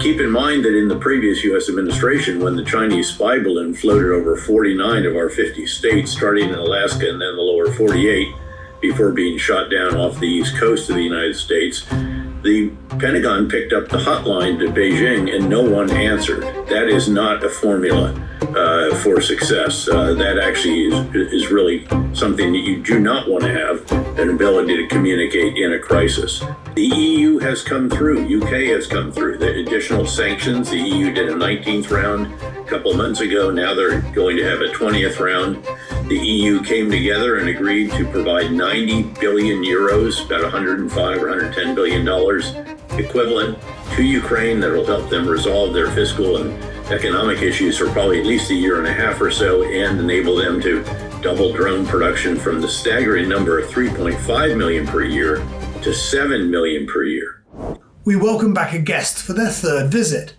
Keep in mind that in the previous U.S. administration, when the Chinese spy balloon floated over 49 of our 50 states, starting in Alaska and then the lower 48, before being shot down off the east coast of the United States, the Pentagon picked up the hotline to Beijing and no one answered. That is not a formula for success. That actually is really something that you do not want to have, an ability to communicate in a crisis. The EU has come through, UK has come through. The additional sanctions, the EU did a 19th round a couple of months ago. Now they're going to have a 20th round. The EU came together and agreed to provide 90 billion euros, about 105 or 110 billion dollars equivalent, to Ukraine that will help them resolve their fiscal and economic issues for probably at least a year and a half or so, and enable them to double drone production from the staggering number of 3.5 million per year to 7 million per year. We welcome back a guest for their third visit.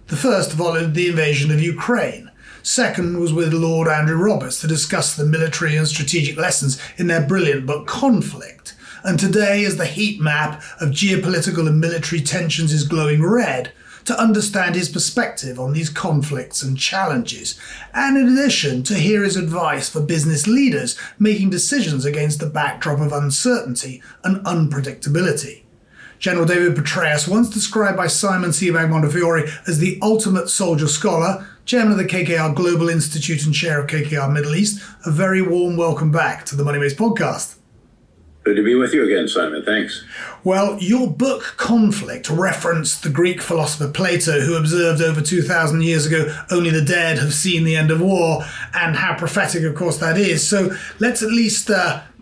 The first followed the invasion of Ukraine. Second was with Lord Andrew Roberts to discuss the military and strategic lessons in their brilliant book Conflict. And today, as the heat map of geopolitical and military tensions is glowing red, to understand his perspective on these conflicts and challenges, and in addition to hear his advice for business leaders making decisions against the backdrop of uncertainty and unpredictability. General David Petraeus, once described by Simon Sebag Montefiore as the ultimate soldier scholar, chairman of the KKR Global Institute and chair of KKR Middle East, a very warm welcome back to the Money Maze podcast. Good to be with you again, Simon. Thanks. Well, your book, Conflict, referenced the Greek philosopher Plato, who observed over 2,000 years ago, only the dead have seen the end of war, and how prophetic, of course, that is. So let's at least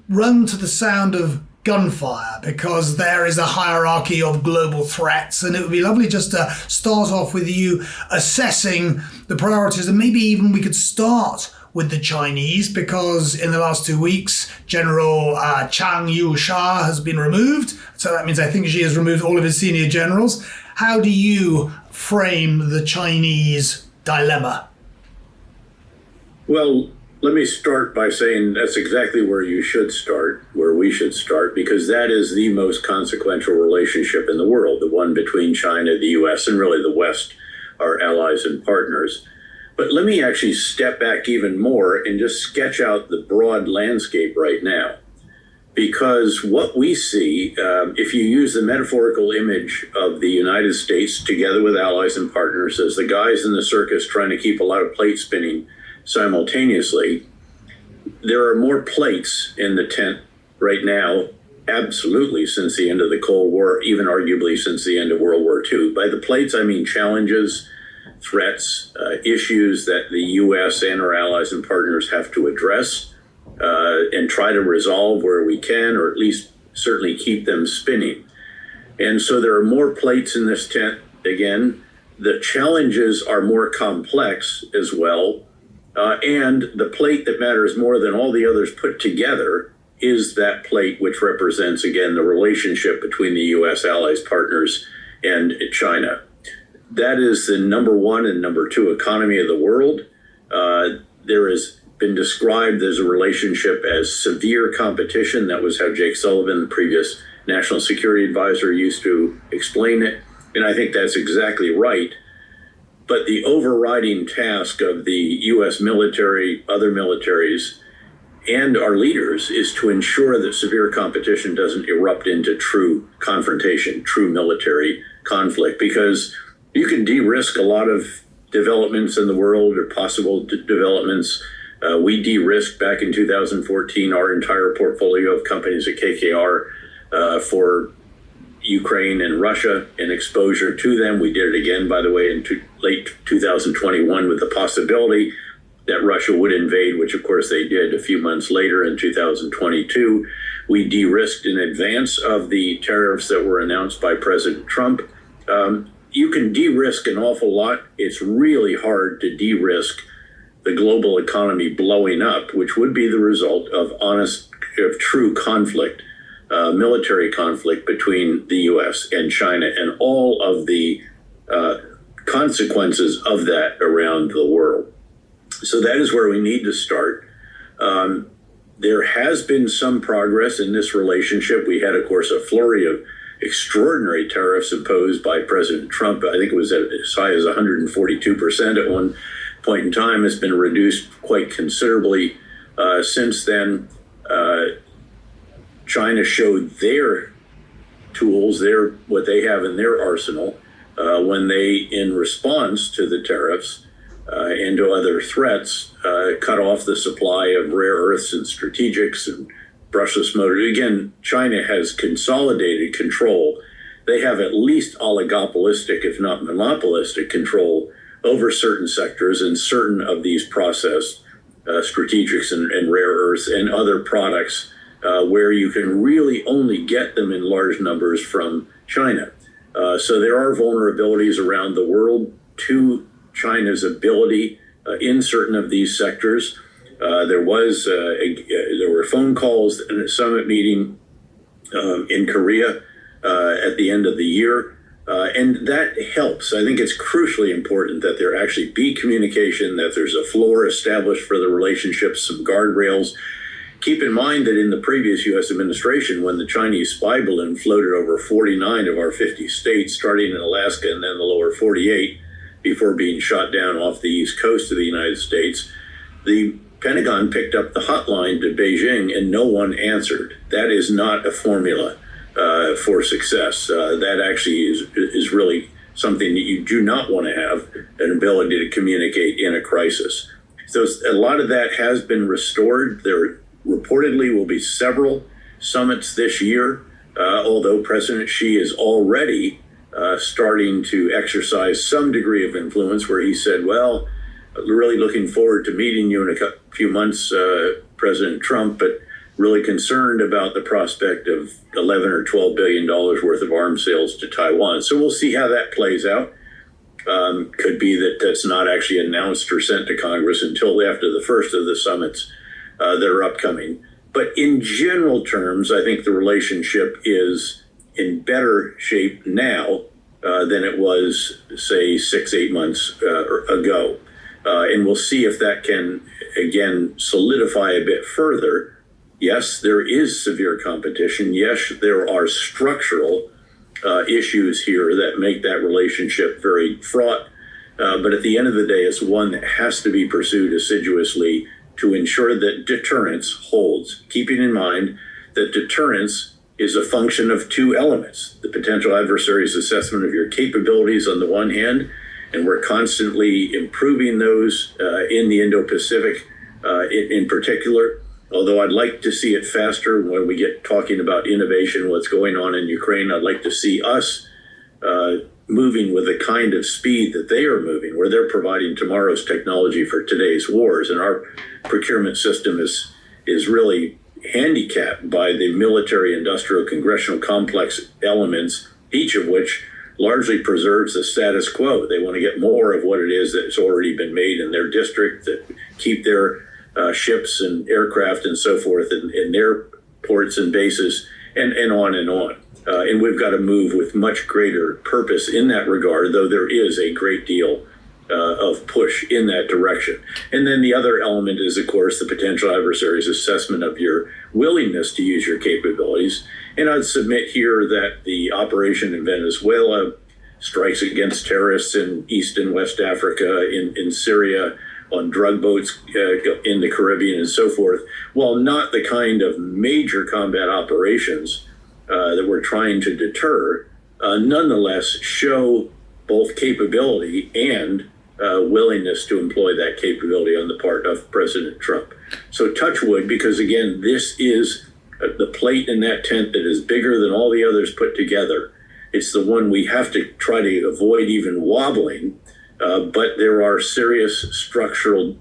run to the sound of gunfire, because there is a hierarchy of global threats, and it would be lovely just to start off with you assessing the priorities, and maybe even we could start with the Chinese, because in the last 2 weeks, General Chang Yu-sha has been removed. So that means I think she has removed all of his senior generals. How do you frame the Chinese dilemma? Well, let me start by saying that's exactly where you should start, where we should start, because that is the most consequential relationship in the world, the one between China, the U.S., and really the West, our allies and partners. But let me actually step back even more and just sketch out the broad landscape right now. Because what we see, if you use the metaphorical image of the United States together with allies and partners as the guys in the circus trying to keep a lot of plates spinning simultaneously, there are more plates in the tent right now, absolutely, since the end of the Cold War, even arguably since the end of World War II. By the plates, I mean challenges, threats, issues that the U.S. and our allies and partners have to address and try to resolve where we can, or at least certainly keep them spinning. And so there are more plates in this tent. Again, the challenges are more complex as well. And the plate that matters more than all the others put together is that plate which represents, again, the relationship between the U.S. allies, partners, and China. That is the number one and number two economy of the world. There has been described as a relationship as severe competition. That was how Jake Sullivan, the previous national security advisor, used to explain it. And I think that's exactly right. But the overriding task of the U.S. military, other militaries, and our leaders is to ensure that severe competition doesn't erupt into true confrontation, true military conflict, because you can de-risk a lot of developments in the world, or possible developments. We de-risked back in 2014 our entire portfolio of companies at KKR for Ukraine and Russia and exposure to them. We did it again, by the way, in late 2021 with the possibility that Russia would invade, which of course they did a few months later in 2022. We de-risked in advance of the tariffs that were announced by President Trump. You can de-risk an awful lot. It's really hard to de-risk the global economy blowing up, which would be the result of true conflict, military conflict between the U.S. and China, and all of the consequences of that around the world. So that is where we need to start. There has been some progress in this relationship. We had, of course, a flurry of extraordinary tariffs imposed by President Trump. I think it was as high as 142% at one point in time. It's been reduced quite considerably since then. China showed their tools, what they have in their arsenal, when they, in response to the tariffs and to other threats, cut off the supply of rare earths and strategics and brushless motors. Again, China has consolidated control. They have at least oligopolistic, if not monopolistic, control over certain sectors and certain of these processed strategics and rare earths and other products where you can really only get them in large numbers from China. So there are vulnerabilities around the world to China's ability in certain of these sectors. There were phone calls in a summit meeting in Korea at the end of the year, and that helps. I think it's crucially important that there actually be communication, that there's a floor established for the relationship, some guardrails. Keep in mind that in the previous U.S. administration, when the Chinese spy balloon floated over 49 of our 50 states, starting in Alaska and then the lower 48, before being shot down off the east coast of the United States, the Pentagon picked up the hotline to Beijing and no one answered. That is not a formula for success. That actually is really something that you do not want to have, an ability to communicate in a crisis. So a lot of that has been restored. There reportedly will be several summits this year, although President Xi is already starting to exercise some degree of influence, where he said, well, really looking forward to meeting you in a few months, President Trump, but really concerned about the prospect of $11 or $12 billion worth of arms sales to Taiwan. So we'll see how that plays out. Could be that that's not actually announced or sent to Congress until after the first of the summits that are upcoming. But in general terms, I think the relationship is in better shape now than it was, say, 6-8 months ago. And we'll see if that can, again, solidify a bit further. Yes, there is severe competition. Yes, there are structural issues here that make that relationship very fraught. But at the end of the day, it's one that has to be pursued assiduously to ensure that deterrence holds, keeping in mind that deterrence is a function of two elements: the potential adversary's assessment of your capabilities on the one hand, and we're constantly improving those in the Indo-Pacific in particular, although I'd like to see it faster when we get talking about innovation, what's going on in Ukraine. I'd like to see us moving with the kind of speed that they are moving, where they're providing tomorrow's technology for today's wars. And our procurement system is really handicapped by the military, industrial, congressional complex elements, each of which largely preserves the status quo. They want to get more of what it is that's already been made in their district, that keep their ships and aircraft and so forth in their ports and bases, and on and on. And we've got to move with much greater purpose in that regard, though there is a great deal of push in that direction. And then the other element is, of course, the potential adversary's assessment of your willingness to use your capabilities. And I'd submit here that the operation in Venezuela, strikes against terrorists in East and West Africa, in Syria, on drug boats in the Caribbean and so forth, while not the kind of major combat operations that we're trying to deter, nonetheless show both capability and willingness to employ that capability on the part of President Trump. So touch wood, because again, this is the plate in that tent that is bigger than all the others put together. It's the one we have to try to avoid even wobbling, but there are serious structural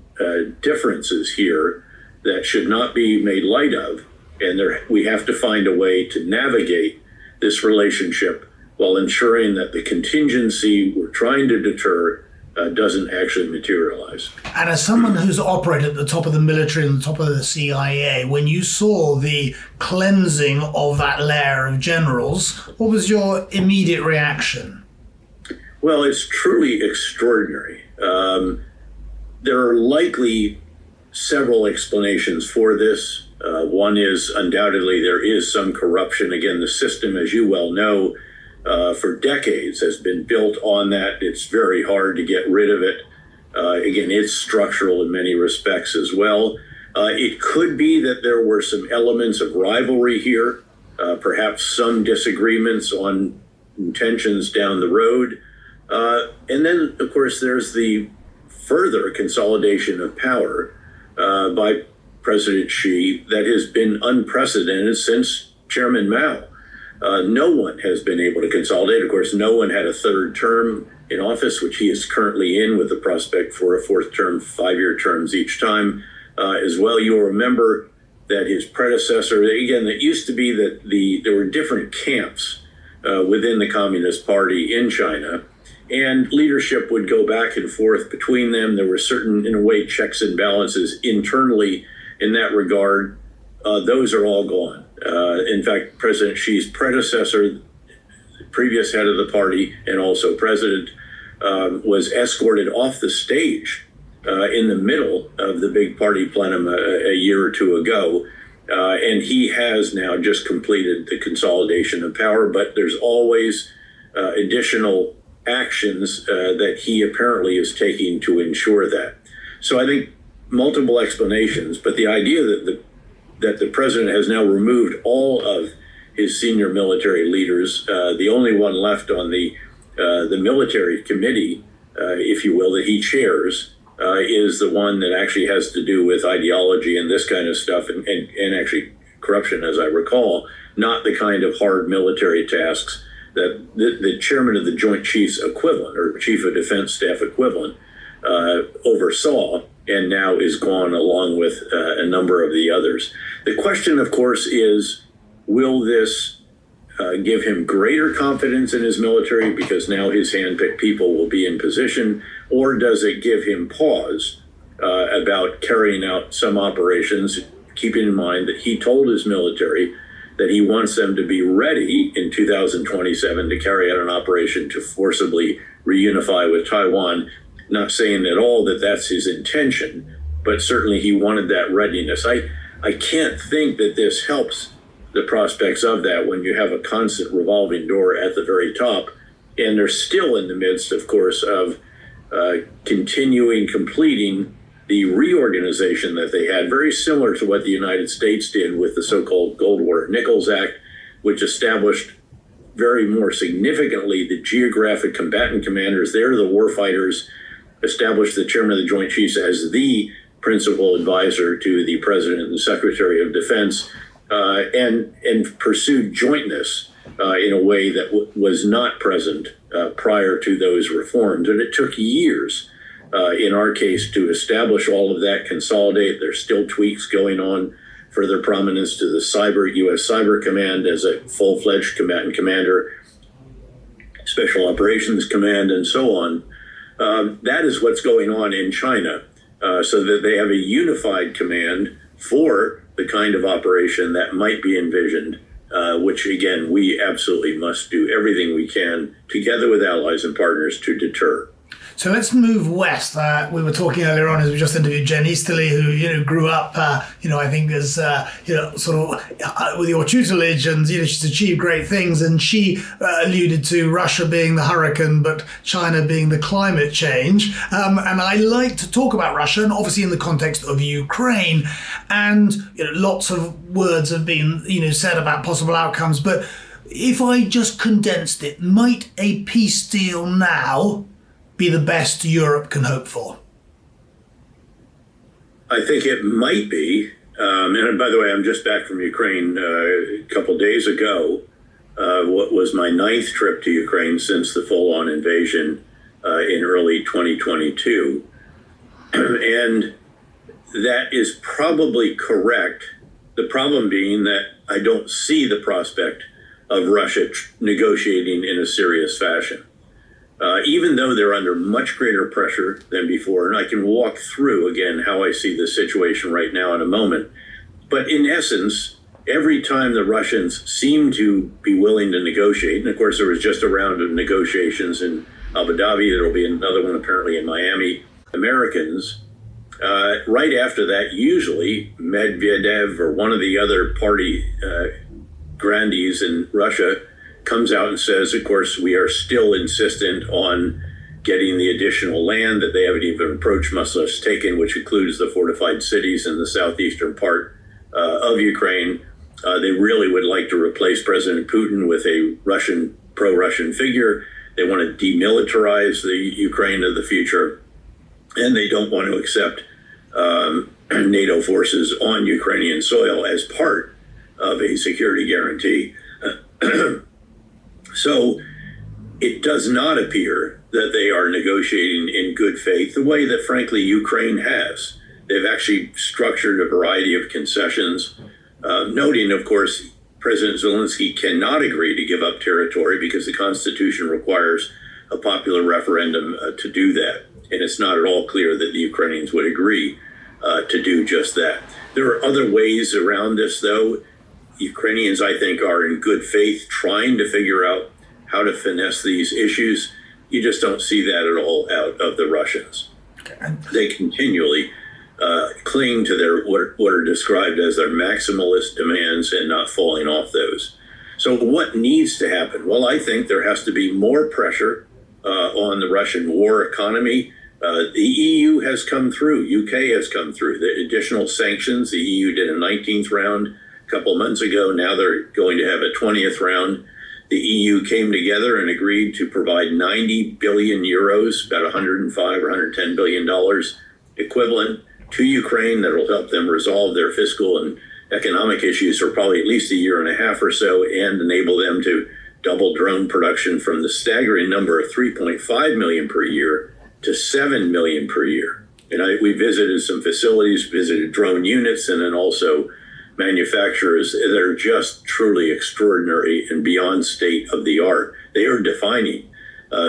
differences here that should not be made light of, and we have to find a way to navigate this relationship while ensuring that the contingency we're trying to deter doesn't actually materialize. And as someone who's operated at the top of the military and the top of the CIA, when you saw the cleansing of that layer of generals, what was your immediate reaction? Well, it's truly extraordinary. There are likely several explanations for this. One is undoubtedly there is some corruption. Again, the system, as you well know, for decades has been built on that. It's very hard to get rid of it. Again, it's structural in many respects as well. It could be that there were some elements of rivalry here, perhaps some disagreements on intentions down the road. And then, of course, there's the further consolidation of power by President Xi that has been unprecedented since Chairman Mao. No one has been able to consolidate. Of course, no one had a third term in office, which he is currently in, with the prospect for a fourth term, 5-year terms each time. As well, you'll remember that his predecessor, again, it used to be that there were different camps within the Communist Party in China, and leadership would go back and forth between them. There were certain, in a way, checks and balances internally in that regard. Those are all gone. In fact, President Xi's predecessor, the previous head of the party and also president, was escorted off the stage in the middle of the big party plenum a year or two ago. And he has now just completed the consolidation of power, but there's always additional actions that he apparently is taking to ensure that. So I think multiple explanations, but the idea that the president has now removed all of his senior military leaders, the only one left on the military committee, if you will, that he chairs, is the one that actually has to do with ideology and this kind of stuff, and actually corruption, as I recall, not the kind of hard military tasks that the chairman of the Joint Chiefs equivalent, or Chief of Defense Staff equivalent, oversaw, and now is gone along with a number of the others. The question, of course, is, will this give him greater confidence in his military because now his handpicked people will be in position, or does it give him pause about carrying out some operations, keeping in mind that he told his military that he wants them to be ready in 2027 to carry out an operation to forcibly reunify with Taiwan. Not saying at all that that's his intention, but certainly he wanted that readiness. I can't think that this helps the prospects of that when you have a constant revolving door at the very top. And they're still in the midst, of course, of completing the reorganization that they had, very similar to what the United States did with the so-called Goldwater-Nichols Act, which established very more significantly the geographic combatant commanders. They're the warfighters, established the chairman of the Joint Chiefs as the principal advisor to the president and the secretary of defense, and pursued jointness in a way that was not present prior to those reforms. And it took years, in our case, to establish all of that, consolidate. There's still tweaks going on, further prominence to the U.S. Cyber Command as a full-fledged combatant commander, Special Operations Command, and so on. That is what's going on in China, so that they have a unified command for the kind of operation that might be envisioned, which, again, we absolutely must do everything we can together with allies and partners to deter. So let's move west. We were talking earlier on, as we just interviewed Jen Easterly, who grew up, I think as sort of with your tutelage, and she's achieved great things. And she alluded to Russia being the hurricane, but China being the climate change. And I like to talk about Russia, and obviously in the context of Ukraine. And lots of words have been said about possible outcomes. But if I just condensed it, might a peace deal now be the best Europe can hope for? I think it might be. And by the way, I'm just back from Ukraine a couple days ago. What was my 9th trip to Ukraine since the full-on invasion in early 2022. And that is probably correct. The problem being that I don't see the prospect of Russia negotiating in a serious fashion. Even though they're under much greater pressure than before, and I can walk through, again, how I see the situation right now in a moment. But in essence, every time the Russians seem to be willing to negotiate, and of course there was just a round of negotiations in Abu Dhabi, there will be another one apparently in Miami, Americans Right after that, usually Medvedev or one of the other party grandees in Russia comes out and says, of course, we are still insistent on getting the additional land that they haven't even approached, much less taken, which includes the fortified cities in the southeastern part of Ukraine. They really would like to replace President Putin with a pro-Russian figure. They want to demilitarize the Ukraine of the future, and they don't want to accept NATO forces on Ukrainian soil as part of a security guarantee. So it does not appear that they are negotiating in good faith the way that, frankly, Ukraine has. They've actually structured a variety of concessions, noting, of course, President Zelensky cannot agree to give up territory because the Constitution requires a popular referendum to do that. And it's not at all clear that the Ukrainians would agree to do just that. There are other ways around this, though. Ukrainians, I think, are in good faith trying to figure out how to finesse these issues. You just don't see that at all out of the Russians. They continually cling to their what are described as their maximalist demands and not falling off those. So what needs to happen? Well, I think there has to be more pressure on the Russian war economy. The EU has come through. UK has come through. The additional sanctions, the EU did a 19th round a couple months ago. Now they're going to have a 20th round. The EU came together and agreed to provide 90 billion euros, about 105 or 110 billion dollars equivalent, to Ukraine that will help them resolve their fiscal and economic issues for probably at least a year and a half or so, and enable them to double drone production from the staggering number of 3.5 million per year to 7 million per year. And we visited some facilities, visited drone units, and then also manufacturers that are just truly extraordinary and beyond state of the art. They are defining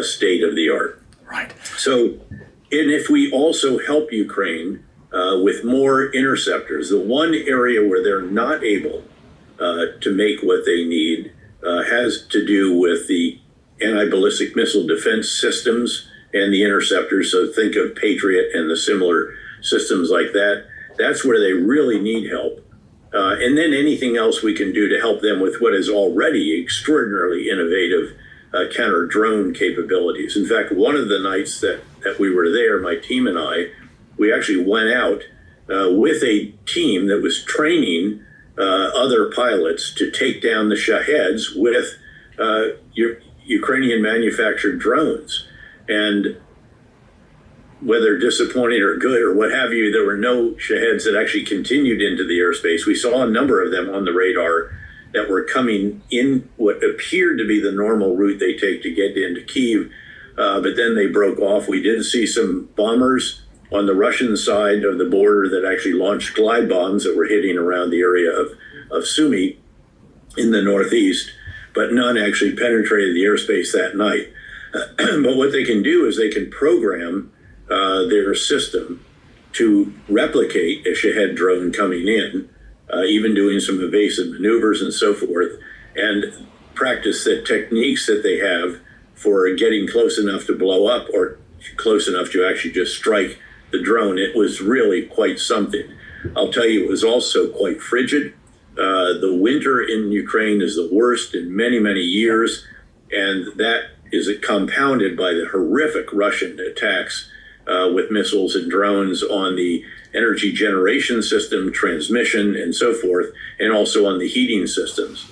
state of the art. Right. So, and if we also help Ukraine with more interceptors, the one area where they're not able to make what they need has to do with the anti-ballistic missile defense systems and the interceptors. So think of Patriot and the similar systems like that. That's where they really need help. And then anything else we can do to help them with what is already extraordinarily innovative counter-drone capabilities. In fact, one of the nights that we were there, my team and I, we actually went out with a team that was training other pilots to take down the Shaheds with Ukrainian manufactured drones. And whether disappointing or good or what have you, there were no Shaheds that actually continued into the airspace. We saw a number of them on the radar that were coming in what appeared to be the normal route they take to get into Kyiv, but then they broke off. We did see some bombers on the Russian side of the border that actually launched glide bombs that were hitting around the area of Sumy in the northeast, but none actually penetrated the airspace that night. But what they can do is they can program their system to replicate a Shahed drone coming in, even doing some evasive maneuvers and so forth, and practice the techniques that they have for getting close enough to blow up or close enough to actually just strike the drone. It was really quite something. I'll tell you, it was also quite frigid. The winter in Ukraine is the worst in many, many years, and that is compounded by the horrific Russian attacks with missiles and drones on the energy generation system, transmission, and so forth, and also on the heating systems.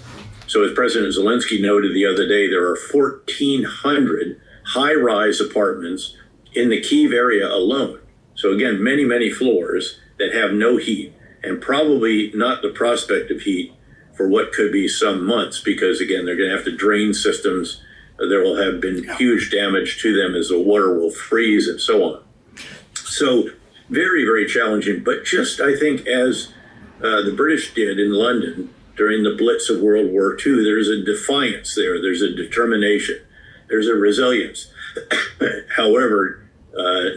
So as President Zelensky noted the other day, there are 1,400 high-rise apartments in the Kyiv area alone. So again, many, many floors that have no heat, and probably not the prospect of heat for what could be some months, because again, they're going to have to drain systems. There will have been huge damage to them as the water will freeze and so on. So very, very challenging. But just, I think, as the British did in London during the Blitz of World War II, there's a defiance there. There's a determination. There's a resilience. However,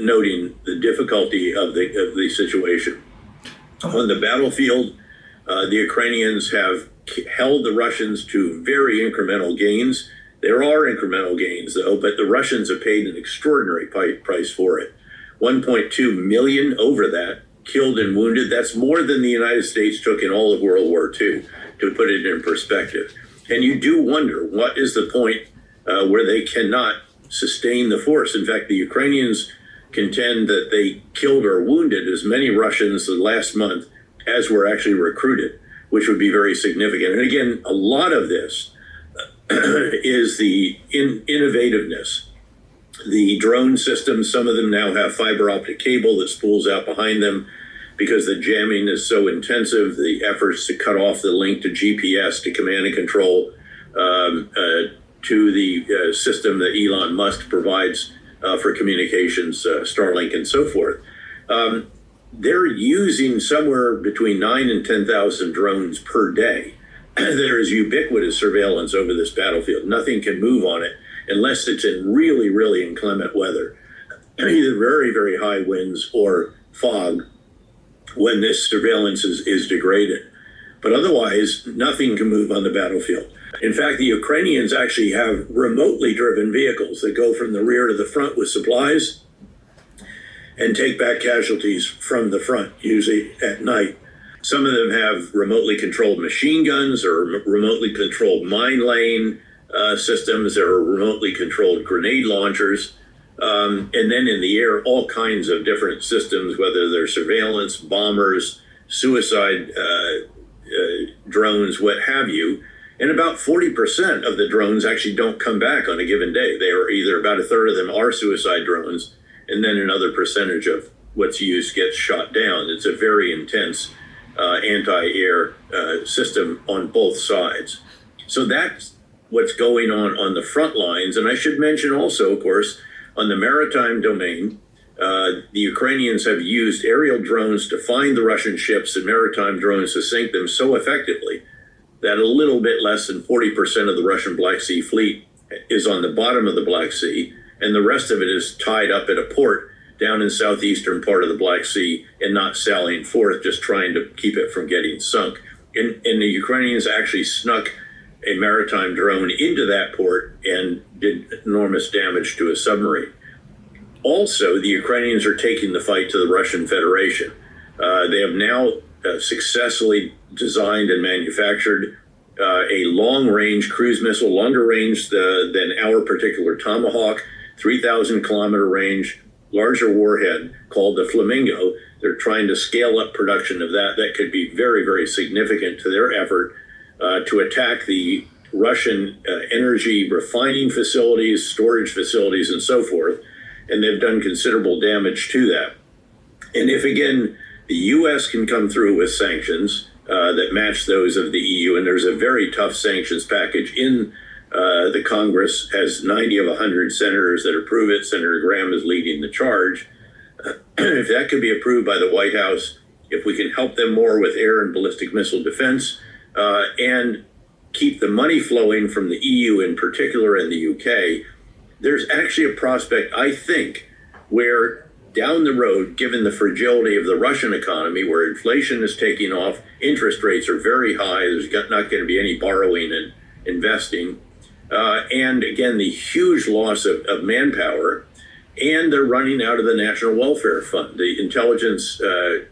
noting the difficulty of the situation. On the battlefield, the Ukrainians have held the Russians to very incremental gains. There are incremental gains, though, but the Russians have paid an extraordinary price for it. 1.2 million over that, killed and wounded. That's more than the United States took in all of World War II, to put it in perspective. And you do wonder, what is the point where they cannot sustain the force? In fact, the Ukrainians contend that they killed or wounded as many Russians the last month as were actually recruited, which would be very significant. And again, a lot of this is the innovativeness. The drone systems, some of them now have fiber optic cable that spools out behind them because the jamming is so intensive. The efforts to cut off the link to GPS, to command and control, to the system that Elon Musk provides for communications, Starlink and so forth. They're using somewhere between 9 and 10,000 drones per day. There is ubiquitous surveillance over this battlefield. Nothing can move on it unless it's in really, really inclement weather, either very, very high winds or fog, when this surveillance is degraded. But otherwise, nothing can move on the battlefield. In fact, the Ukrainians actually have remotely driven vehicles that go from the rear to the front with supplies and take back casualties from the front, usually at night. Some of them have remotely controlled machine guns or remotely controlled mine laying systems. There are remotely controlled grenade launchers. And then in the air, all kinds of different systems, whether they're surveillance, bombers, suicide drones, what have you. And about 40% of the drones actually don't come back on a given day. They are either, about a third of them are suicide drones, and then another percentage of what's used gets shot down. It's a very intense anti-air system on both sides. So that's what's going on the front lines. And I should mention also, of course, on the maritime domain, the Ukrainians have used aerial drones to find the Russian ships and maritime drones to sink them so effectively that a little bit less than 40% of the Russian Black Sea fleet is on the bottom of the Black Sea, and the rest of it is tied up at a port down in southeastern part of the Black Sea and not sallying forth, just trying to keep it from getting sunk. And the Ukrainians actually snuck a maritime drone into that port and did enormous damage to a submarine. Also, the Ukrainians are taking the fight to the Russian Federation. They have now successfully designed and manufactured a long-range cruise missile, longer range than our particular Tomahawk, 3,000-kilometer range, larger warhead called the Flamingo. They're trying to scale up production of that. That could be very, very significant to their effort to attack the Russian energy refining facilities, storage facilities, and so forth. And they've done considerable damage to that. And if, again, the U.S. can come through with sanctions that match those of the EU, and there's a very tough sanctions package in the Congress, has 90 of 100 senators that approve it. Senator Graham is leading the charge. If that could be approved by the White House, if we can help them more with air and ballistic missile defense, and keep the money flowing from the EU in particular and the UK, there's actually a prospect, I think, where down the road, given the fragility of the Russian economy, where inflation is taking off, interest rates are very high, there's not going to be any borrowing and investing, and again, the huge loss of manpower, and they're running out of the National Welfare Fund. The intelligence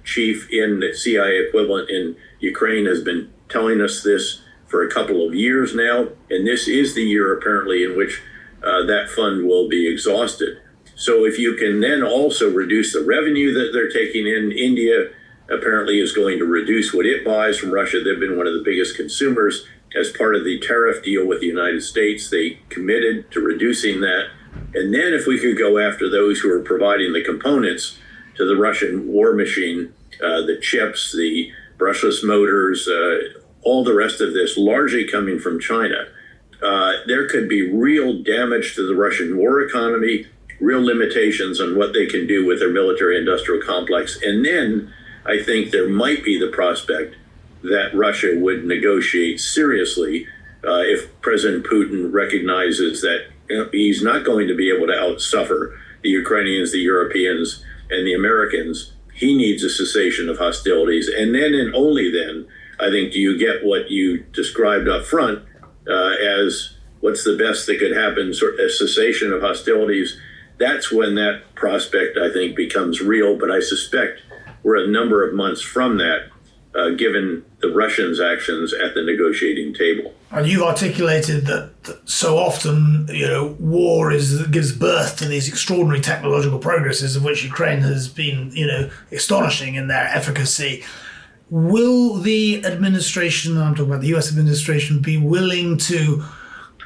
chief in the CIA equivalent in Ukraine has been telling us this for a couple of years now, and this is the year apparently in which that fund will be exhausted. So if you can then also reduce the revenue that they're taking in, India apparently is going to reduce what it buys from Russia. They've been one of the biggest consumers. As part of the tariff deal with the United States, they committed to reducing that. And then if we could go after those who are providing the components to the Russian war machine, the chips, the brushless motors, all the rest of this largely coming from China, there could be real damage to the Russian war economy, real limitations on what they can do with their military industrial complex. And then I think there might be the prospect that Russia would negotiate seriously if President Putin recognizes that he's not going to be able to outsuffer the Ukrainians, the Europeans, and the Americans. He needs a cessation of hostilities. And then and only then, I think, do you get what you described up front as what's the best that could happen, sort of a cessation of hostilities that's when that prospect, I think, becomes real. But I suspect we're a number of months from that, given the Russians' actions at the negotiating table. And you've articulated that so often, war gives birth to these extraordinary technological progresses of which Ukraine has been, astonishing in their efficacy. Will the administration, I'm talking about the US administration, be willing to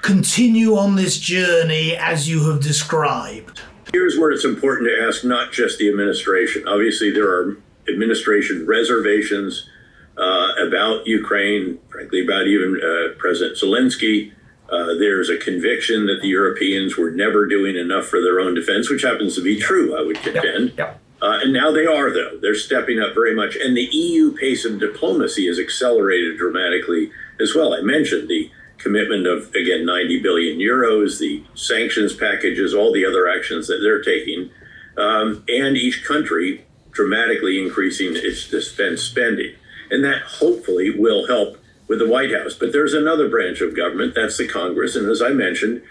continue on this journey as you have described? Here's where it's important to ask not just the administration. Obviously, there are administration reservations about Ukraine, frankly, about even President Zelensky. There's a conviction that the Europeans were never doing enough for their own defense, which happens to be true, I would contend. Yep. And now they are, though. They're stepping up very much. And the EU pace of diplomacy has accelerated dramatically as well. I mentioned the commitment of, again, 90 billion euros, the sanctions packages, all the other actions that they're taking, and each country dramatically increasing its defense spending. And that hopefully will help with the White House. But there's another branch of government, that's the Congress. And as I mentioned,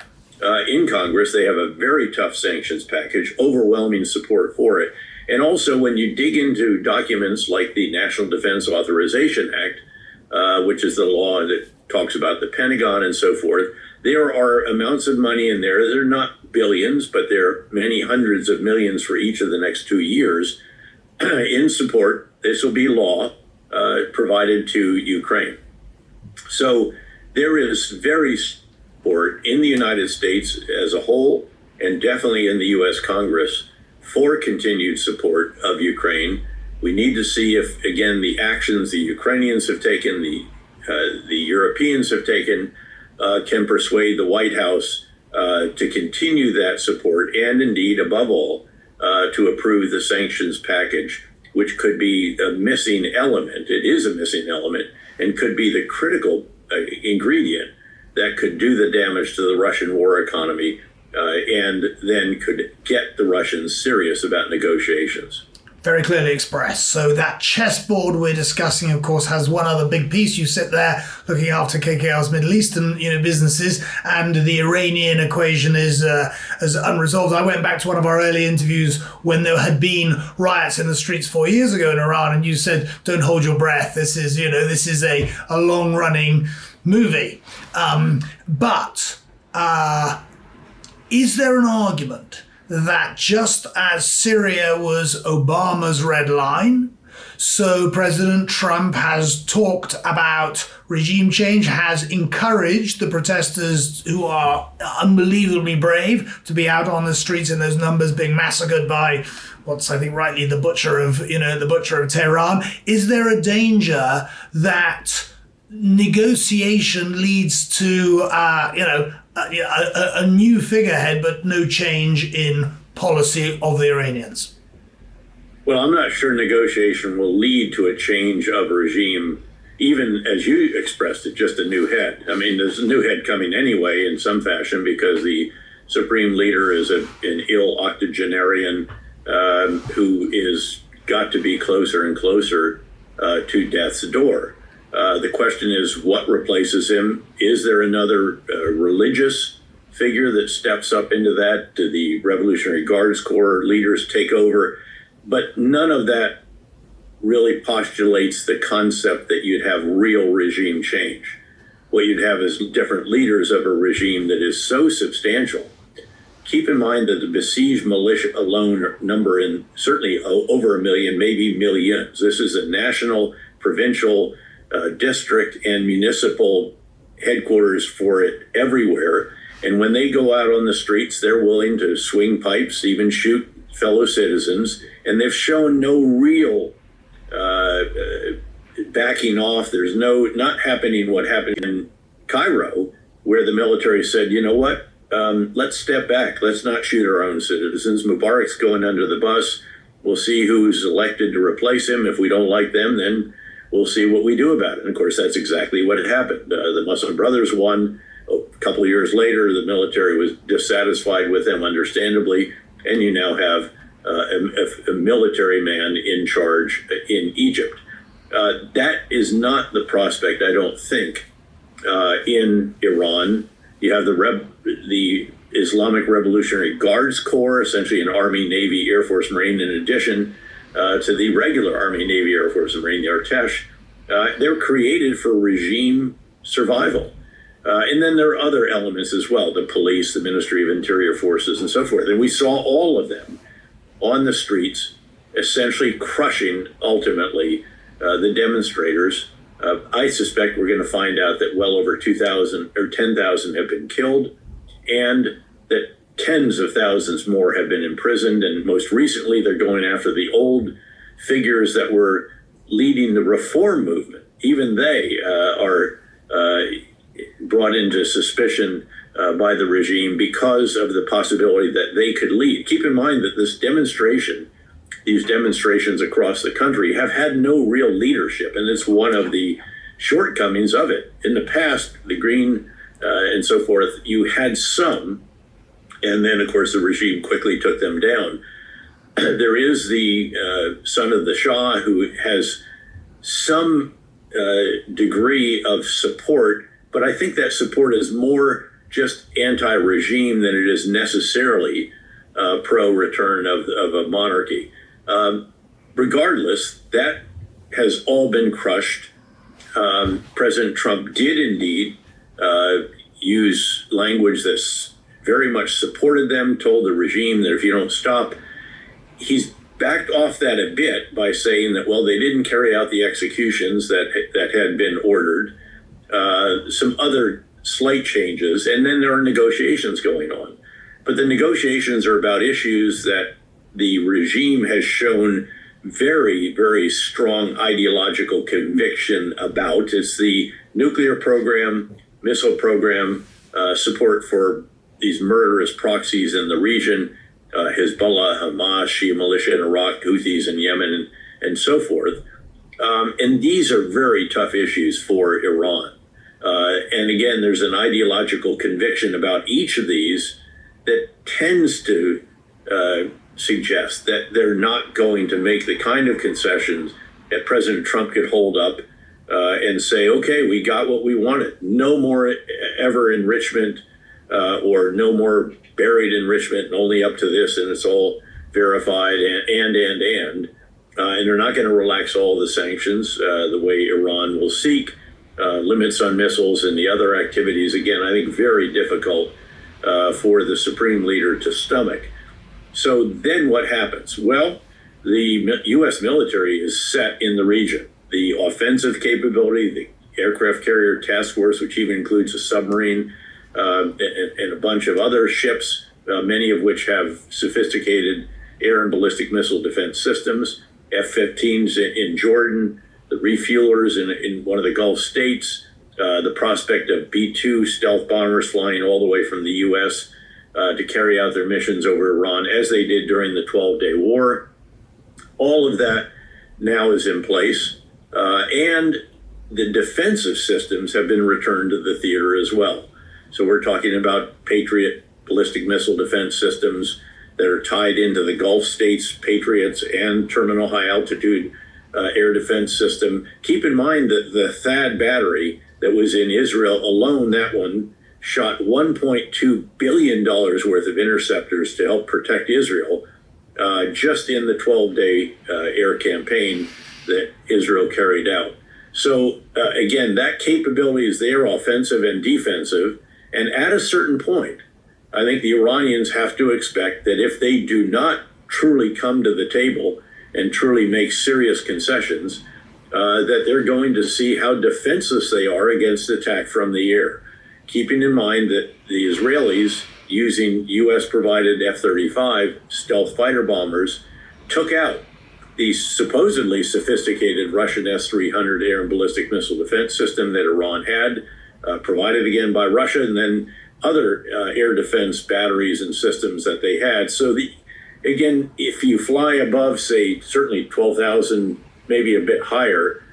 in Congress, they have a very tough sanctions package, overwhelming support for it. And also, when you dig into documents like the National Defense Authorization Act, which is the law that talks about the Pentagon and so forth, there are amounts of money in there. They're not billions, but they're many hundreds of millions for each of the next 2 years in support. This will be law provided to Ukraine. So there is very support in the United States as a whole, and definitely in the U.S. Congress, for continued support of Ukraine. We need to see if, again, the actions the Ukrainians have taken, the Europeans have taken, can persuade the White House to continue that support, and indeed, above all, to approve the sanctions package, which could be a missing element. It is a missing element, and could be the critical ingredient that could do the damage to the Russian war economy, and then could get the Russians serious about negotiations. Very clearly expressed. So that chessboard we're discussing, of course, has one other big piece. You sit there looking after KKR's Middle Eastern, businesses, and the Iranian equation is unresolved. I went back to one of our early interviews when there had been riots in the streets 4 years ago in Iran, and you said, "Don't hold your breath. This is a long-running movie." But is there an argument that just as Syria was Obama's red line, so President Trump has talked about regime change, has encouraged the protesters who are unbelievably brave to be out on the streets in those numbers, being massacred by what's, I think, rightly the butcher of Tehran? Is there a danger that negotiation leads to a new figurehead, but no change in policy of the Iranians? Well, I'm not sure negotiation will lead to a change of regime, even as you expressed it, just a new head. I mean, there's a new head coming anyway in some fashion, because the supreme leader is an ill octogenarian who is got to be closer and closer to death's door. The question is, what replaces him? Is there another religious figure that steps up into that? Do the Revolutionary Guards Corps leaders take over? But none of that really postulates the concept that you'd have real regime change. What you'd have is different leaders of a regime that is so substantial. Keep in mind that the besieged militia alone number in certainly over 1 million, maybe millions. This is a national, provincial, district and municipal headquarters for it everywhere. And when they go out on the streets, they're willing to swing pipes, even shoot fellow citizens. And they've shown no real backing off. There's not happening what happened in Cairo, where the military said, you know what, let's step back. Let's not shoot our own citizens. Mubarak's going under the bus. We'll see who's elected to replace him. If we don't like them, then we'll see what we do about it. And of course, that's exactly what had happened. The Muslim Brothers won. A couple of years later, the military was dissatisfied with them, understandably, and you now have a military man in charge in Egypt. That is not the prospect, I don't think, in Iran. You have the Islamic Revolutionary Guards Corps, essentially an Army, Navy, Air Force, Marine, in addition to the regular Army, Navy, Air Force, and Marine, the Artesh. They're created for regime survival. And then there are other elements as well, the police, the Ministry of Interior Forces, and so forth. And we saw all of them on the streets, essentially crushing, ultimately, the demonstrators. I suspect we're going to find out that well over 2,000 or 10,000 have been killed, and that tens of thousands more have been imprisoned. And most recently, they're going after the old figures that were leading the reform movement. Even they are brought into suspicion by the regime because of the possibility that they could lead. Keep in mind that these demonstrations across the country have had no real leadership, and it's one of the shortcomings of it. In the past, the Green and so forth, you had some, and then, of course, the regime quickly took them down. There is the son of the Shah who has some degree of support, but I think that support is more just anti-regime than it is necessarily pro-return of a monarchy. Regardless, that has all been crushed. President Trump did indeed use language that's very much supported them, told the regime that if you don't stop, he's backed off that a bit by saying that, well, they didn't carry out the executions that had been ordered, some other slight changes, and then there are negotiations going on. But the negotiations are about issues that the regime has shown very, very strong ideological conviction about. It's the nuclear program, missile program, support for these murderous proxies in the region, Hezbollah, Hamas, Shia militia in Iraq, Houthis in Yemen, and so forth. And these are very tough issues for Iran. And again, there's an ideological conviction about each of these that tends to suggest that they're not going to make the kind of concessions that President Trump could hold up and say, okay, we got what we wanted. No more ever enrichment or no more buried enrichment and only up to this, and it's all verified and they're not going to relax all the sanctions the way Iran will seek. Limits on missiles and the other activities, again, I think very difficult for the supreme leader to stomach. So then what happens? Well, the U.S. military is set in the region. The offensive capability, the aircraft carrier task force, which even includes a submarine and a bunch of other ships, many of which have sophisticated air and ballistic missile defense systems, F-15s in Jordan, the refuelers in one of the Gulf states, the prospect of B-2 stealth bombers flying all the way from the U.S. To carry out their missions over Iran, as they did during the 12-day war. All of that now is in place, and the defensive systems have been returned to the theater as well. So we're talking about Patriot ballistic missile defense systems that are tied into the Gulf states, Patriots, and terminal high-altitude air defense system. Keep in mind that the THAAD battery that was in Israel alone, that one shot $1.2 billion worth of interceptors to help protect Israel just in the 12-day air campaign that Israel carried out. So again, that capability is there, offensive and defensive. And at a certain point, I think the Iranians have to expect that if they do not truly come to the table and truly make serious concessions, that they're going to see how defenseless they are against attack from the air. Keeping in mind that the Israelis, using U.S.-provided F-35 stealth fighter bombers, took out the supposedly sophisticated Russian S-300 air and ballistic missile defense system that Iran had, provided again by Russia, and then other air defense batteries and systems that they had. So, again, if you fly above, say, certainly 12,000, maybe a bit higher,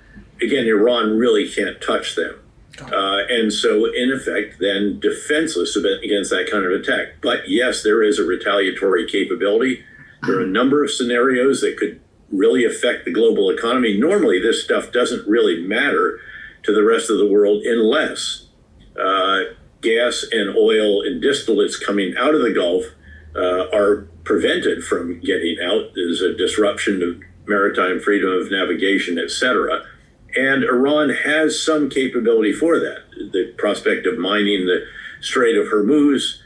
again, Iran really can't touch them. And so, in effect, then defenseless against that kind of attack. But yes, there is a retaliatory capability. There are a number of scenarios that could really affect the global economy. Normally, this stuff doesn't really matter to the rest of the world unless gas and oil and distillates coming out of the Gulf are prevented from getting out. There's a disruption of maritime freedom of navigation, etc. And Iran has some capability for that. The prospect of mining the Strait of Hormuz,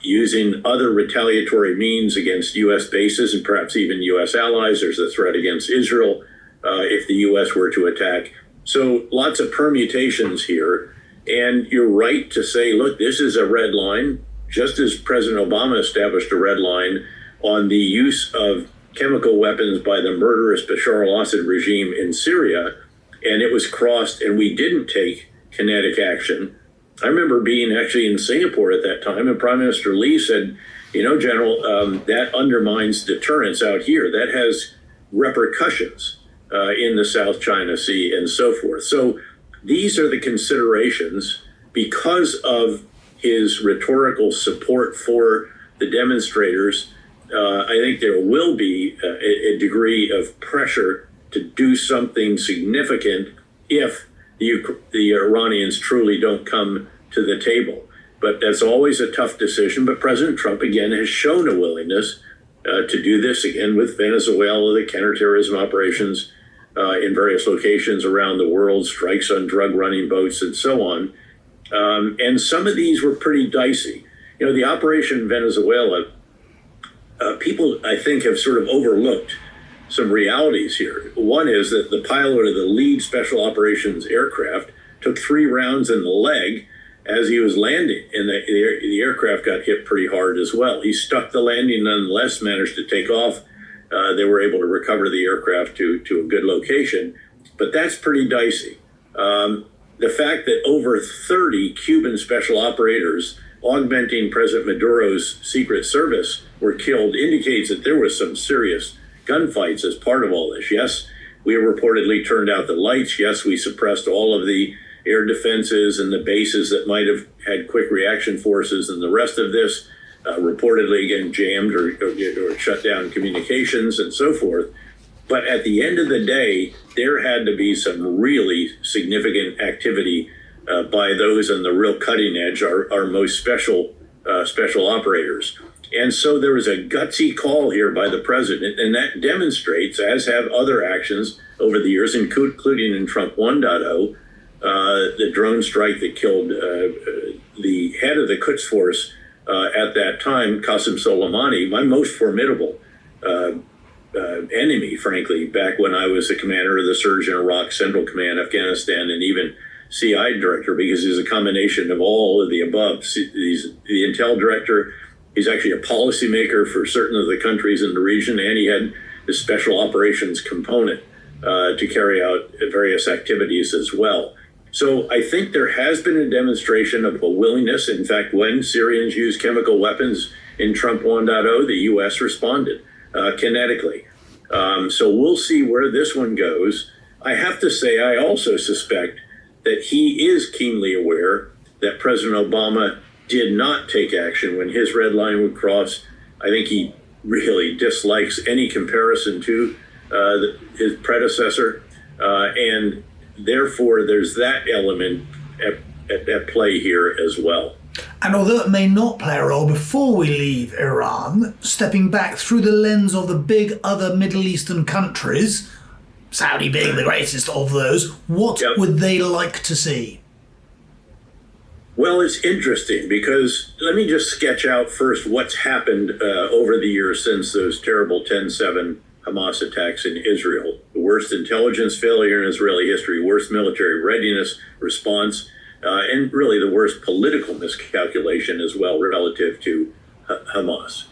using other retaliatory means against U.S. bases and perhaps even U.S. allies. There's a threat against Israel if the U.S. were to attack. So lots of permutations here. And you're right to say, look, this is a red line, just as President Obama established a red line on the use of chemical weapons by the murderous Bashar al-Assad regime in Syria. And it was crossed, and we didn't take kinetic action. I remember being actually in Singapore at that time, and Prime Minister Lee said, you know, General, that undermines deterrence out here. That has repercussions in the South China Sea and so forth. So these are the considerations because of his rhetorical support for the demonstrators. I think there will be a degree of pressure to do something significant if the Iranians truly don't come to the table. But that's always a tough decision. But President Trump, again, has shown a willingness to do this again with Venezuela, the counterterrorism operations in various locations around the world, strikes on drug running boats and so on. And some of these were pretty dicey. You know, the operation in Venezuela, people, I think, have sort of overlooked some realities here. One is that the pilot of the lead special operations aircraft took 3 rounds in the leg as he was landing, and the aircraft got hit pretty hard as well. He stuck the landing nonetheless, managed to take off. They were able to recover the aircraft to a good location, but that's pretty dicey. The fact that over 30 Cuban special operators augmenting President Maduro's Secret Service were killed indicates that there was some serious gunfights as part of all this. Yes, we reportedly turned out the lights. Yes, we suppressed all of the air defenses and the bases that might have had quick reaction forces, and the rest of this reportedly again jammed or shut down communications and so forth. But at the end of the day, there had to be some really significant activity by those on the real cutting edge, our most special operators. And so there was a gutsy call here by the president, and that demonstrates, as have other actions over the years, including in Trump 1.0, the drone strike that killed the head of the Quds Force at that time, Qasem Soleimani, my most formidable enemy, frankly, back when I was the commander of the Surge in Iraq, Central Command, Afghanistan, and even CI director, because he's a combination of all of the above. He's the intel director. He's actually a policymaker for certain of the countries in the region, and he had the special operations component to carry out various activities as well. So I think there has been a demonstration of a willingness. In fact, when Syrians used chemical weapons in Trump 1.0, the U.S. responded kinetically. So we'll see where this one goes. I have to say, I also suspect that he is keenly aware that President Obama did not take action when his red line would cross. I think he really dislikes any comparison to his predecessor. And therefore, there's that element at play here as well. And although it may not play a role before we leave Iran, stepping back through the lens of the big other Middle Eastern countries, Saudi being the greatest of those, what would they like to see? Well, it's interesting because let me just sketch out first what's happened over the years since those terrible 10/7 Hamas attacks in Israel. The worst intelligence failure in Israeli history, worst military readiness response, and really the worst political miscalculation as well relative to Hamas.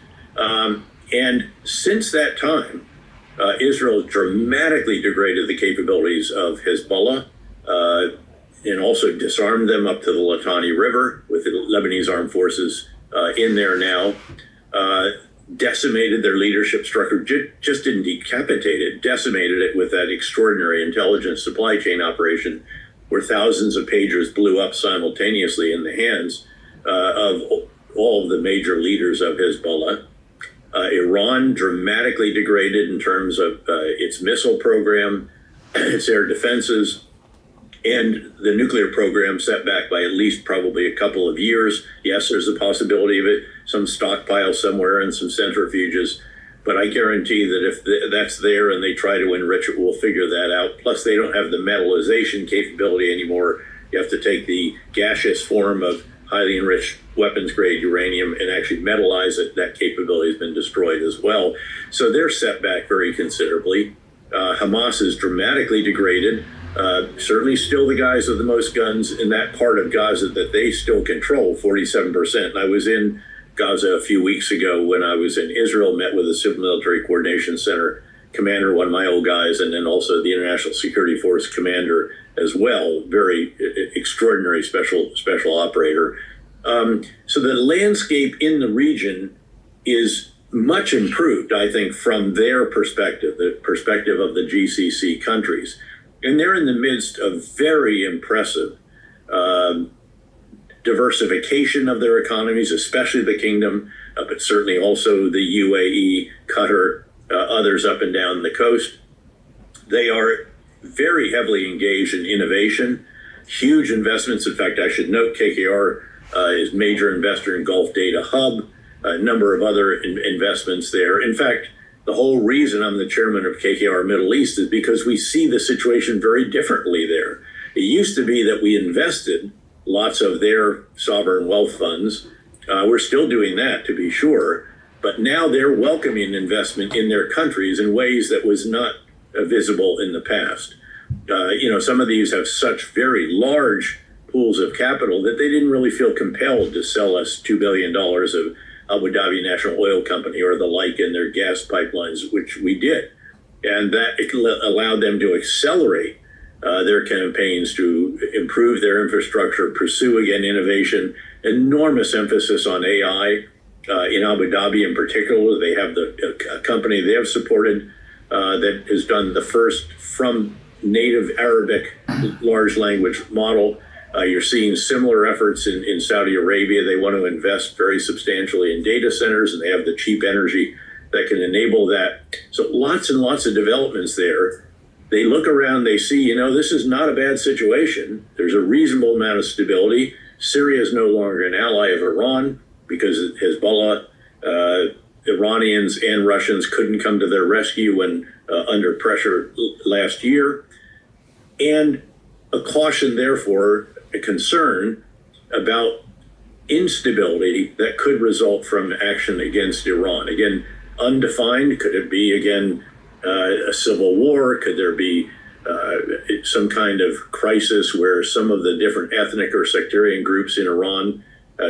And since that time, Israel dramatically degraded the capabilities of Hezbollah and also disarmed them up to the Litani River with the Lebanese armed forces in there now. Decimated their leadership structure, just didn't decapitate it, decimated it with that extraordinary intelligence supply chain operation where thousands of pagers blew up simultaneously in the hands of all of the major leaders of Hezbollah. Iran dramatically degraded in terms of its missile program, its air defenses, and the nuclear program set back by at least probably a couple of years. Yes, there's a possibility of it, some stockpile somewhere and some centrifuges. But I guarantee that if that's there and they try to enrich it, we'll figure that out. Plus, they don't have the metallization capability anymore. You have to take the gaseous form of highly enriched weapons-grade uranium and actually metallize it. That capability has been destroyed as well. So they're set back very considerably. Hamas is dramatically degraded. Certainly still the guys with the most guns in that part of Gaza that they still control, 47%. And I was in Gaza a few weeks ago when I was in Israel, met with the Civil Military Coordination Center commander, one of my old guys, and then also the International Security Force commander as well. Very extraordinary special operator. So the landscape in the region is much improved, I think, from their perspective, the perspective of the GCC countries. And they're in the midst of very impressive diversification of their economies, especially the kingdom, but certainly also the UAE, Qatar, others up and down the coast. They are very heavily engaged in innovation, huge investments. In fact, I should note KKR is major investor in Gulf Data Hub, a number of other investments there. In fact, the whole reason I'm the chairman of KKR Middle East is because we see the situation very differently there. It used to be that we invested lots of their sovereign wealth funds. We're still doing that, to be sure. But now they're welcoming investment in their countries in ways that was not visible in the past. Some of these have such very large pools of capital that they didn't really feel compelled to sell us $2 billion of Abu Dhabi National Oil Company or the like in their gas pipelines, which we did. And that allowed them to accelerate their campaigns to improve their infrastructure, pursue, again, innovation, enormous emphasis on AI. In Abu Dhabi in particular, they have a company they have supported that has done the first from native Arabic large language model. You're seeing similar efforts in Saudi Arabia. They want to invest very substantially in data centers, and they have the cheap energy that can enable that. So lots and lots of developments there. They look around, they see, this is not a bad situation. There's a reasonable amount of stability. Syria is no longer an ally of Iran because Hezbollah, Iranians and Russians couldn't come to their rescue when under pressure last year. And a caution, therefore, a concern about instability that could result from action against Iran. Again, undefined. Could it be, again, a civil war? Could there be some kind of crisis where some of the different ethnic or sectarian groups in Iran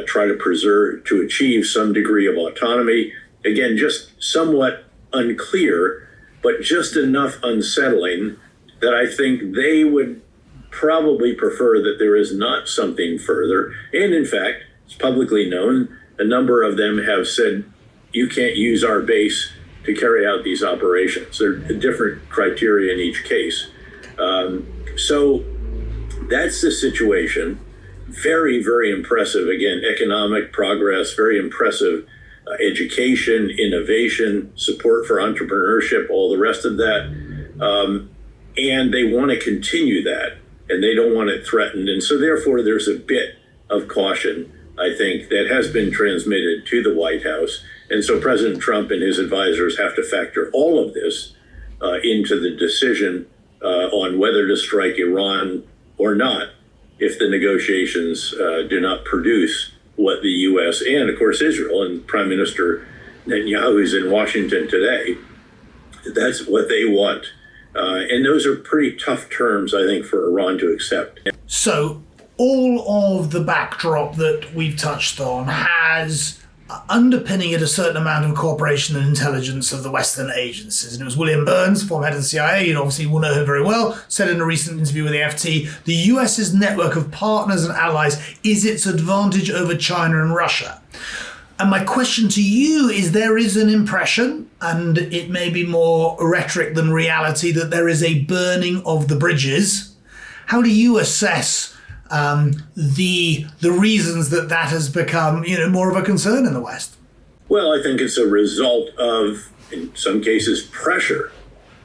try to achieve some degree of autonomy? Again, just somewhat unclear, but just enough unsettling that I think they would probably prefer that there is not something further. And in fact, it's publicly known, a number of them have said, you can't use our base to carry out these operations. There are different criteria in each case. So that's the situation. Very, very impressive. Again, economic progress, very impressive education, innovation, support for entrepreneurship, all the rest of that. And they want to continue that, and they don't want it threatened. And so therefore, there's a bit of caution, I think, that has been transmitted to the White House. And so President Trump and his advisors have to factor all of this into the decision on whether to strike Iran or not if the negotiations do not produce what the U.S. and, of course, Israel and Prime Minister Netanyahu is in Washington today. That's what they want. And those are pretty tough terms, I think, for Iran to accept. So all of the backdrop that we've touched on has underpinning it a certain amount of cooperation and intelligence of the Western agencies. And it was William Burns, former head of the CIA, and obviously you will know him very well, said in a recent interview with the FT, the US's network of partners and allies is its advantage over China and Russia. And my question to you is, there is an impression, and it may be more rhetoric than reality, that there is a burning of the bridges. How do you assess the reasons that has become, more of a concern in the West? Well, I think it's a result of, in some cases, pressure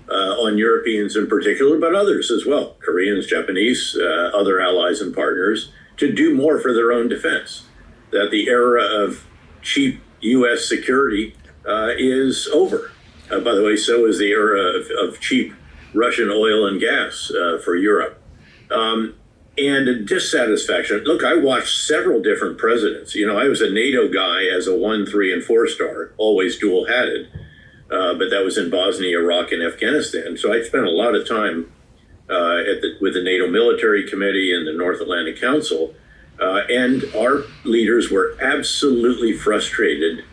on Europeans in particular, but others as well, Koreans, Japanese, other allies and partners, to do more for their own defense. That the era of cheap U.S. security is over. By the way, so is the era of cheap Russian oil and gas for Europe. And a dissatisfaction. Look, I watched several different presidents. I was a NATO guy as a 1, 3, and 4-star, always dual-hatted. But that was in Bosnia, Iraq, and Afghanistan. So I spent a lot of time with the NATO Military Committee and the North Atlantic Council. And our leaders were absolutely frustrated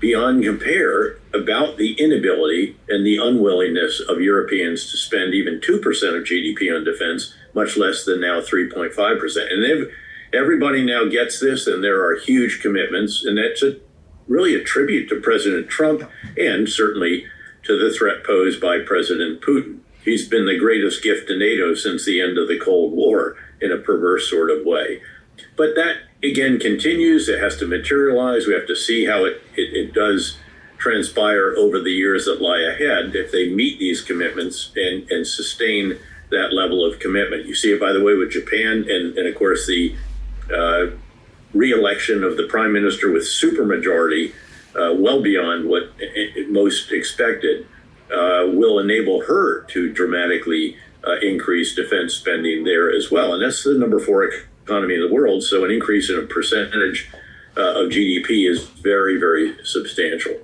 beyond compare about the inability and the unwillingness of Europeans to spend even 2% of GDP on defense, much less than now 3.5%. And everybody now gets this, and there are huge commitments, and that's really a tribute to President Trump and certainly to the threat posed by President Putin. He's been the greatest gift to NATO since the end of the Cold War in a perverse sort of way. But that, again, continues. It has to materialize. We have to see how it does transpire over the years that lie ahead if they meet these commitments and sustain that level of commitment. You see it, by the way, with Japan and of course, the re-election of the prime minister with supermajority, well beyond what most expected, will enable her to dramatically increase defense spending there as well. And that's the number 4 economy in the world. So an increase in a percentage of GDP is very, very substantial.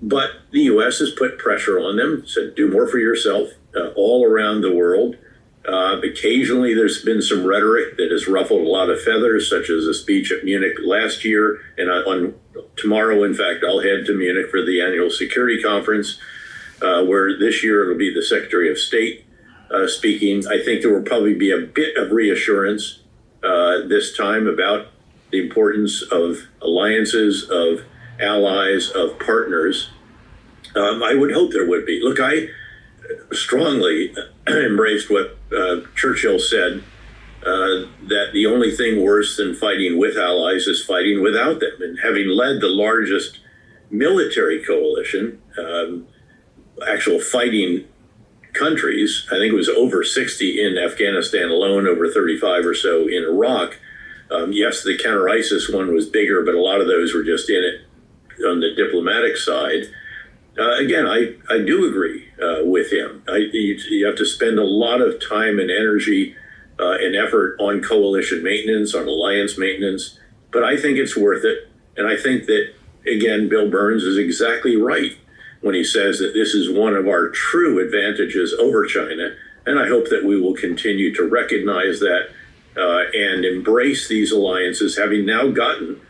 But the U.S. has put pressure on them, said do more for yourself all around the world. Occasionally there's been some rhetoric that has ruffled a lot of feathers, such as a speech at Munich last year. And on tomorrow, in fact, I'll head to Munich for the annual security conference, where this year it'll be the Secretary of State speaking. I think there will probably be a bit of reassurance this time about the importance of alliances, of allies, of partners. I would hope there would be. Look, I strongly embraced what Churchill said, that the only thing worse than fighting with allies is fighting without them. And having led the largest military coalition, actual fighting countries, I think it was over 60 in Afghanistan alone, over 35 or so in Iraq. Yes, the counter-ISIS one was bigger, but a lot of those were just in it on the diplomatic side. Again, I do agree with him. You have to spend a lot of time and energy and effort on coalition maintenance, on alliance maintenance, but I think it's worth it. And I think that, again, Bill Burns is exactly right when he says that this is one of our true advantages over China. And I hope that we will continue to recognize that and embrace these alliances, having now gotten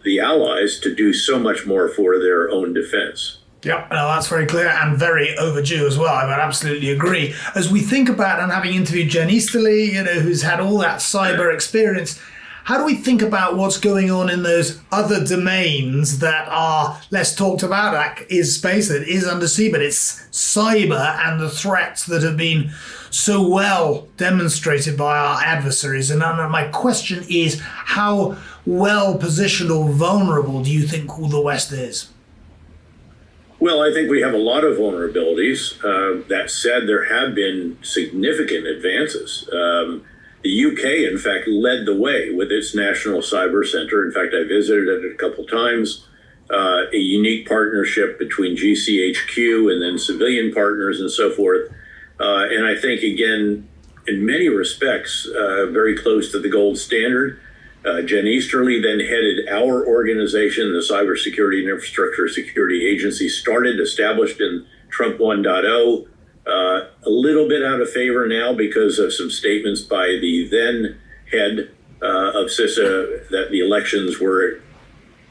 the allies to do so much more for their own defense. Yeah, no, that's very clear and very overdue as well. I would absolutely agree. As we think about, and having interviewed Jen Easterly, who's had all that cyber experience, how do we think about what's going on in those other domains that are less talked about? That is space, that is undersea, but it's cyber and the threats that have been so well demonstrated by our adversaries. And my question is, how well positioned or vulnerable do you think the West is? Well, I think we have a lot of vulnerabilities. That said, there have been significant advances. The UK, in fact, led the way with its National Cyber Center. In fact, I visited it a couple times. A unique partnership between GCHQ and then civilian partners and so forth. And I think, again, in many respects, very close to the gold standard. Jen Easterly then headed our organization, the Cybersecurity and Infrastructure Security Agency, established in Trump 1.0. A little bit out of favor now because of some statements by the then head of CISA that the elections were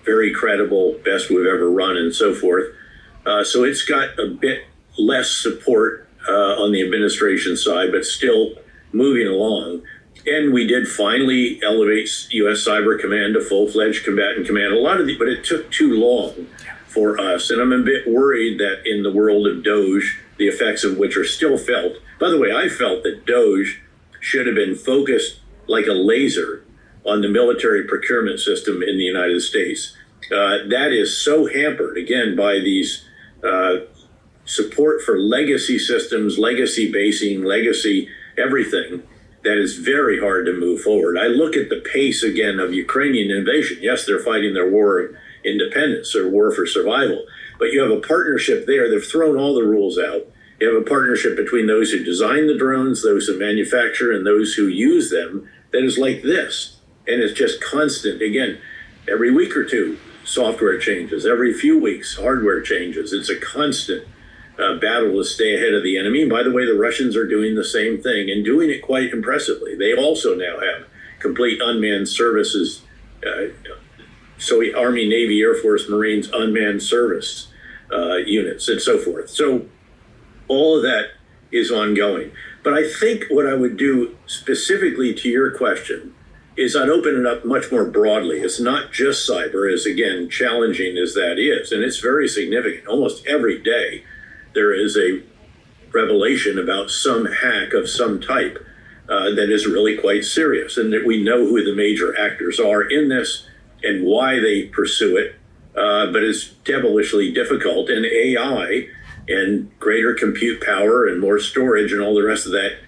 very credible, best we've ever run, and so forth. So it's got a bit less support on the administration side, but still moving along. And we did finally elevate U.S. Cyber Command to full-fledged combatant command. But it took too long for us. And I'm a bit worried that in the world of DOGE, the effects of which are still felt. By the way, I felt that DOGE should have been focused like a laser on the military procurement system in the United States. That is so hampered, again, by these support for legacy systems, legacy basing, legacy everything, that is very hard to move forward. I look at the pace again of Ukrainian invasion. Yes, they're fighting their war of independence, their war for survival, but you have a partnership there. They've thrown all the rules out. You have a partnership between those who design the drones, those who manufacture, and those who use them that is like this. And it's just constant. Again, every week or two, software changes. Every few weeks, hardware changes. It's a constant battle to stay ahead of the enemy. And by the way, the Russians are doing the same thing and doing it quite impressively. They also now have complete unmanned services. So Army, Navy, Air Force, Marines, unmanned service units and so forth. So all of that is ongoing. But I think what I would do specifically to your question is I'd open it up much more broadly. It's not just cyber, as again, challenging as that is. And it's very significant. Almost every day, there is a revelation about some hack of some type that is really quite serious. And that we know who the major actors are in this and why they pursue it. But it's devilishly difficult. And AI and greater compute power and more storage and all the rest of that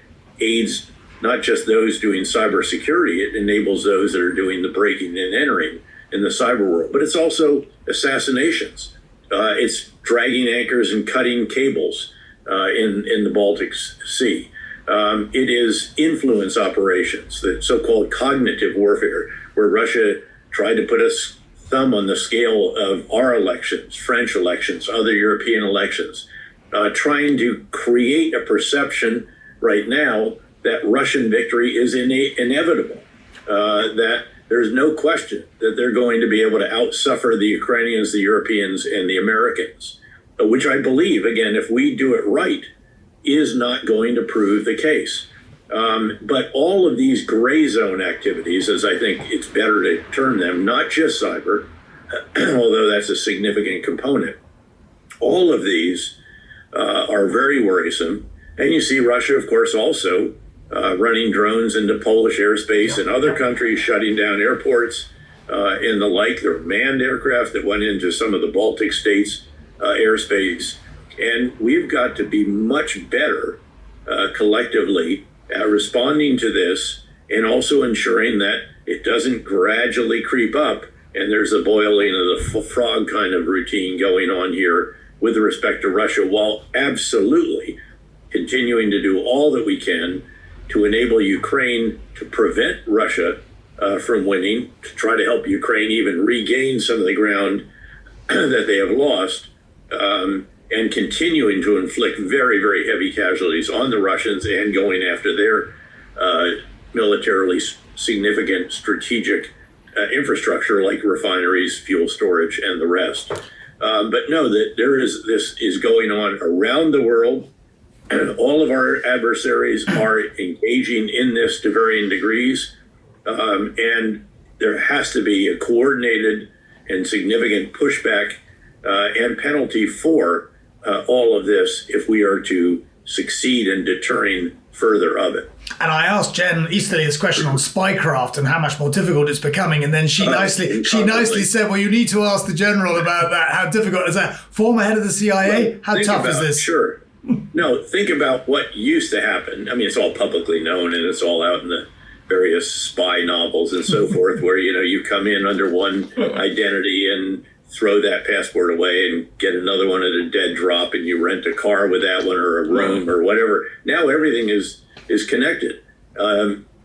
aids not just those doing cybersecurity, it enables those that are doing the breaking and entering in the cyber world, but it's also assassinations. It's dragging anchors and cutting cables in the Baltic Sea. It is influence operations, the so-called cognitive warfare, where Russia tried to put a thumb on the scale of our elections, French elections, other European elections, trying to create a perception right now that Russian victory is inevitable, that there's no question that they're going to be able to outsuffer the Ukrainians, the Europeans, and the Americans, which I believe, again, if we do it right, is not going to prove the case. But all of these gray zone activities, as I think it's better to term them, not just cyber, although that's a significant component, all of these are very worrisome. And you see Russia, of course, also running drones into Polish airspace and other countries, shutting down airports and the like. There were manned aircraft that went into some of the Baltic states' airspace. And we've got to be much better collectively at responding to this and also ensuring that it doesn't gradually creep up and there's a boiling of the frog kind of routine going on here with respect to Russia, while absolutely continuing to do all that we can to enable Ukraine to prevent Russia from winning, to try to help Ukraine even regain some of the ground that they have lost, and continuing to inflict very, very heavy casualties on the Russians and going after their militarily significant strategic infrastructure like refineries, fuel storage, and the rest. But know that this is going on around the world. All of our adversaries are engaging in this to varying degrees, and there has to be a coordinated and significant pushback and penalty for all of this if we are to succeed in deterring further of it. And I asked Jen Easterly this question on spycraft and how much more difficult it's becoming, and then she nicely said, "Well, you need to ask the general about that. How difficult is that? Former head of the CIA, how tough is this?" Sure. No, think about what used to happen. I mean, it's all publicly known and it's all out in the various spy novels and so forth, where, you come in under one identity and throw that passport away and get another one at a dead drop, and you rent a car with that one or a room or whatever. Now everything is connected.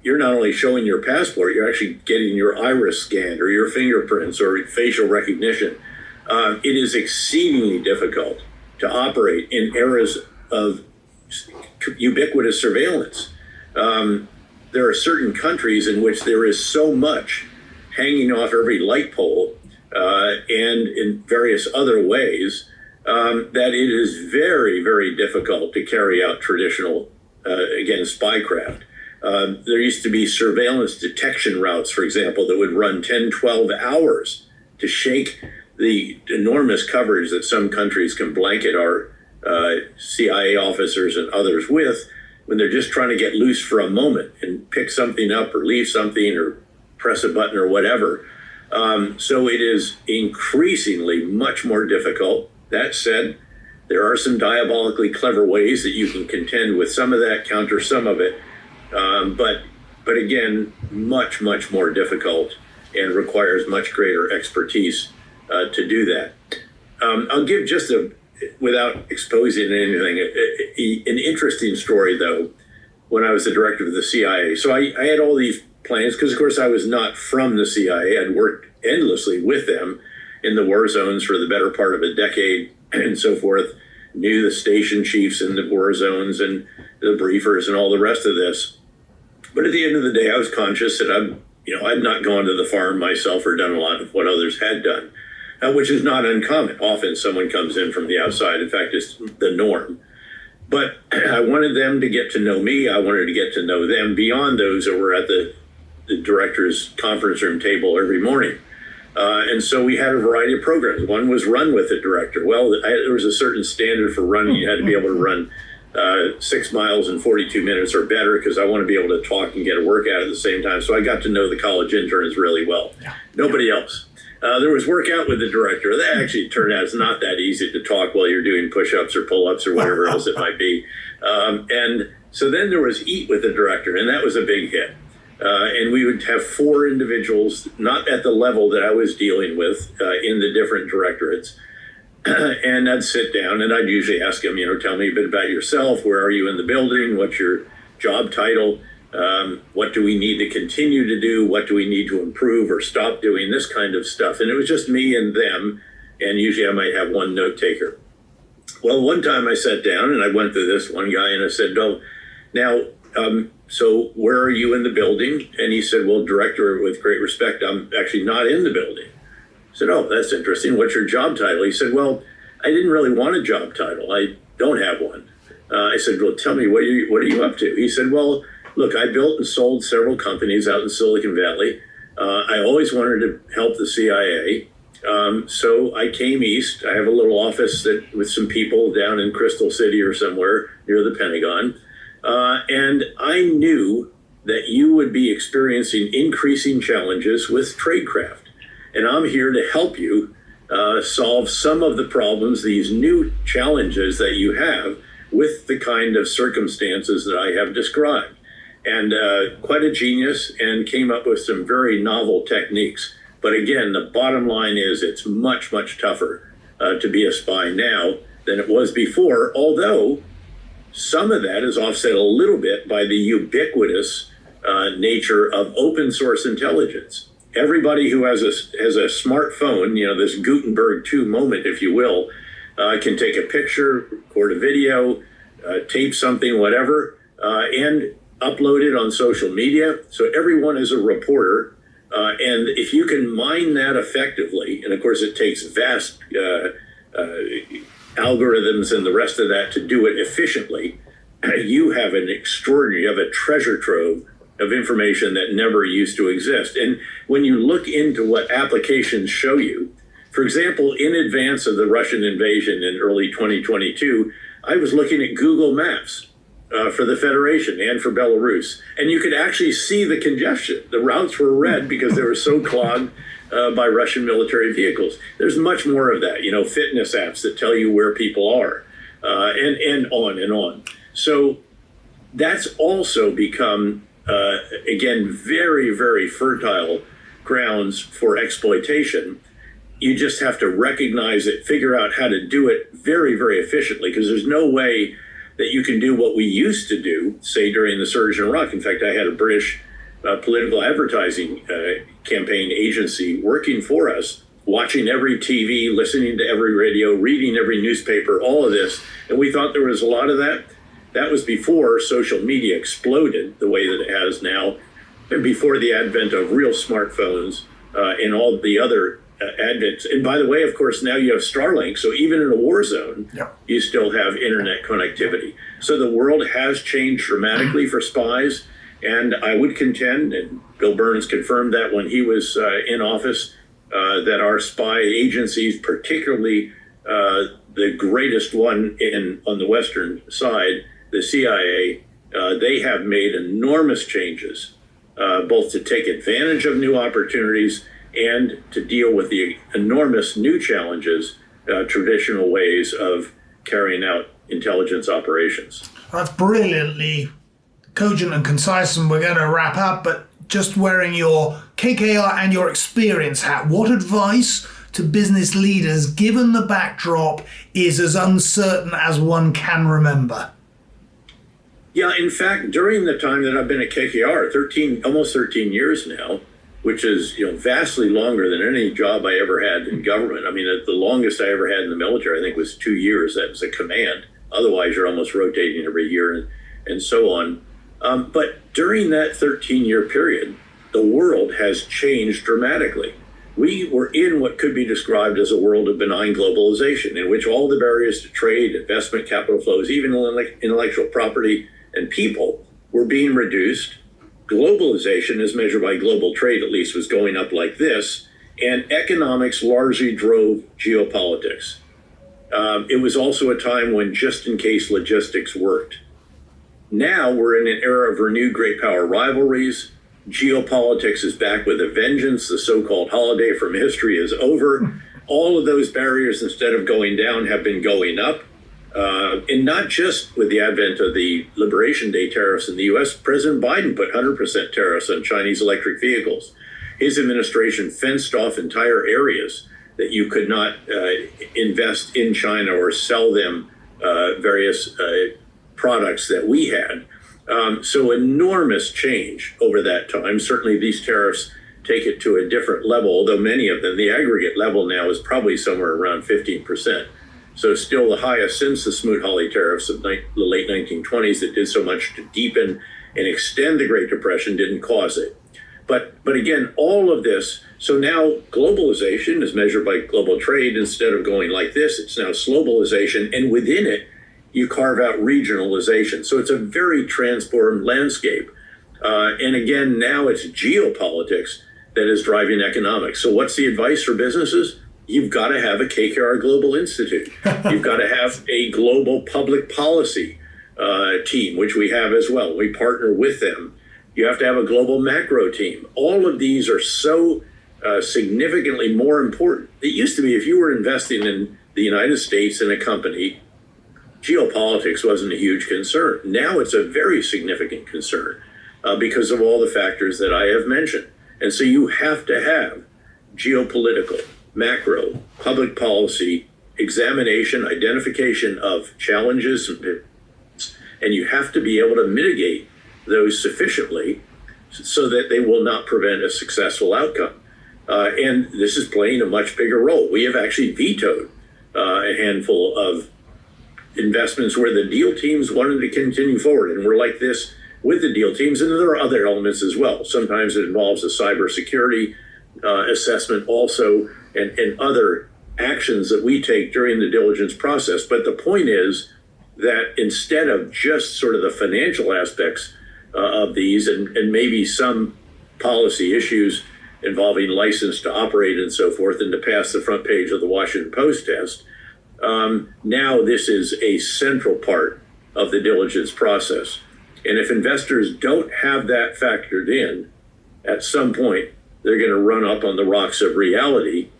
You're not only showing your passport, you're actually getting your iris scanned or your fingerprints or facial recognition. It is exceedingly difficult to operate in eras of ubiquitous surveillance. There are certain countries in which there is so much hanging off every light pole and in various other ways that it is very, very difficult to carry out traditional, again, spycraft. There used to be surveillance detection routes, for example, that would run 10, 12 hours to shake the enormous coverage that some countries can blanket our CIA officers and others with when they're just trying to get loose for a moment and pick something up or leave something or press a button or whatever. So it is increasingly much more difficult. That said, There are some diabolically clever ways that you can contend with some of that, counter some of it, but again, much, much more difficult and requires much greater expertise to do that. I'll give just without exposing anything, an interesting story, though, when I was the director of the CIA. So I had all these plans, because, of course, I was not from the CIA. I'd worked endlessly with them in the war zones for the better part of a decade and so forth, knew the station chiefs in the war zones and the briefers and all the rest of this. But at the end of the day, I was conscious that I'd not gone to the farm myself or done a lot of what others had done, which is not uncommon. Often someone comes in from the outside. In fact, it's the norm. But I wanted them to get to know me. I wanted to get to know them beyond those that were at the director's conference room table every morning. And so we had a variety of programs. One was run with the director. Well, there was a certain standard for running. You had to be able to run 6 miles in 42 minutes or better, because I want to be able to talk and get a workout at the same time. So I got to know the college interns really well. Yeah. Nobody else. There was workout with the director. That actually turned out it's not that easy to talk while you're doing push-ups or pull-ups or whatever else it might be. And so then there was eat with the director, and that was a big hit. And we would have 4 individuals, not at the level that I was dealing with in the different directorates. And I'd sit down and I'd usually ask them, tell me a bit about yourself. Where are you in the building? What's your job title? What do we need to continue to do? What do we need to improve or stop doing? This kind of stuff. And it was just me and them. And usually I might have one note taker. Well, one time I sat down and I went to this one guy and I said, "Oh, now, so where are you in the building?" And he said, "Well, director, with great respect, I'm actually not in the building." I said, "Oh, that's interesting. What's your job title?" He said, "Well, I didn't really want a job title. I don't have one." I said, "Well, tell me, what are you up to?" He said, "Well, look, I built and sold several companies out in Silicon Valley. I always wanted to help the CIA. So I came east. I have a little office with some people down in Crystal City or somewhere near the Pentagon. And I knew that you would be experiencing increasing challenges with tradecraft. And I'm here to help you solve some of the problems, these new challenges that you have with the kind of circumstances that I have described." And quite a genius, and came up with some very novel techniques. But again, the bottom line is it's much, much tougher to be a spy now than it was before, although some of that is offset a little bit by the ubiquitous nature of open source intelligence. Everybody who has a smartphone, this Gutenberg 2 moment, if you will, can take a picture, record a video, tape something, whatever, and upload it on social media. So everyone is a reporter. And if you can mine that effectively, and of course it takes vast algorithms and the rest of that to do it efficiently, you have a treasure trove of information that never used to exist. And when you look into what applications show you, for example, in advance of the Russian invasion in early 2022, I was looking at Google Maps for the Federation and for Belarus. And you could actually see the congestion. The routes were red because they were so clogged by Russian military vehicles. There's much more of that, fitness apps that tell you where people are, and on and on. So that's also become, again, very, very fertile grounds for exploitation. You just have to recognize it, figure out how to do it very, very efficiently, because there's no way that you can do what we used to do, say, during the surge in Iraq. In fact, I had a British political advertising campaign agency working for us, watching every TV, listening to every radio, reading every newspaper, all of this. And we thought there was a lot of that. That was before social media exploded the way that it has now, and before the advent of real smartphones and all the other advents. And by the way, of course, now you have Starlink. So even in a war zone, you still have internet connectivity. So the world has changed dramatically for spies. And I would contend, and Bill Burns confirmed that when he was in office, that our spy agencies, particularly the greatest one on the Western side, the CIA, they have made enormous changes, both to take advantage of new opportunities and to deal with the enormous new challenges, traditional ways of carrying out intelligence operations. That's brilliantly cogent and concise, and we're going to wrap up, but just wearing your KKR and your experience hat, what advice to business leaders, given the backdrop is as uncertain as one can remember? Yeah, in fact, during the time that I've been at KKR, almost 13 years now, which is vastly longer than any job I ever had in government. I mean, the longest I ever had in the military, I think, was 2 years. That was a command. Otherwise, you're almost rotating every year and so on. But during that 13-year period, the world has changed dramatically. We were in what could be described as a world of benign globalization, in which all the barriers to trade, investment, capital flows, even intellectual property and people were being reduced. Globalization, as measured by global trade at least, was going up like this, and economics largely drove geopolitics. It was also a time when just-in-case logistics worked. Now we're in an era of renewed great power rivalries. Geopolitics is back with a vengeance. The so-called holiday from history is over. All of those barriers, instead of going down, have been going up. And not just with the advent of the Liberation Day tariffs in the U.S., President Biden put 100% tariffs on Chinese electric vehicles. His administration fenced off entire areas that you could not invest in China or sell them various products that we had. So enormous change over that time. Certainly these tariffs take it to a different level, although many of them, the aggregate level now is probably somewhere around 15%. So still the highest since the Smoot-Hawley tariffs of the late 1920s that did so much to deepen and extend the Great Depression, didn't cause it. But again, all of this, so now globalization is measured by global trade. Instead of going like this, it's now globalization, and within it, you carve out regionalization. So it's a very transformed landscape. And again, now it's geopolitics that is driving economics. So what's the advice for businesses? You've got to have a KKR Global Institute. You've got to have a global public policy team, which we have as well. We partner with them. You have to have a global macro team. All of these are so significantly more important. It used to be if you were investing in the United States in a company, geopolitics wasn't a huge concern. Now it's a very significant concern because of all the factors that I have mentioned. And so you have to have geopolitical, macro, public policy, examination, identification of challenges, and you have to be able to mitigate those sufficiently so that they will not prevent a successful outcome. And this is playing a much bigger role. We have actually vetoed a handful of investments where the deal teams wanted to continue forward. And we're like this with the deal teams, and there are other elements as well. Sometimes it involves a cybersecurity assessment also, and other actions that we take during the diligence process. But the point is that instead of just sort of the financial aspects of these and maybe some policy issues involving license to operate and so forth, and to pass the front page of the Washington Post test, now this is a central part of the diligence process. And if investors don't have that factored in, at some point, they're going to run up on the rocks of reality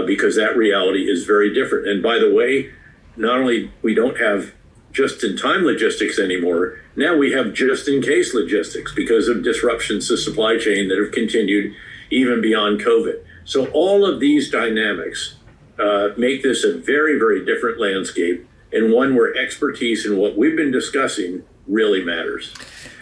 because that reality is very different. And by the way, not only we don't have just-in-time logistics anymore, now we have just-in-case logistics because of disruptions to supply chain that have continued even beyond COVID. So all of these dynamics make this a very, very different landscape, and one where expertise in what we've been discussing really matters.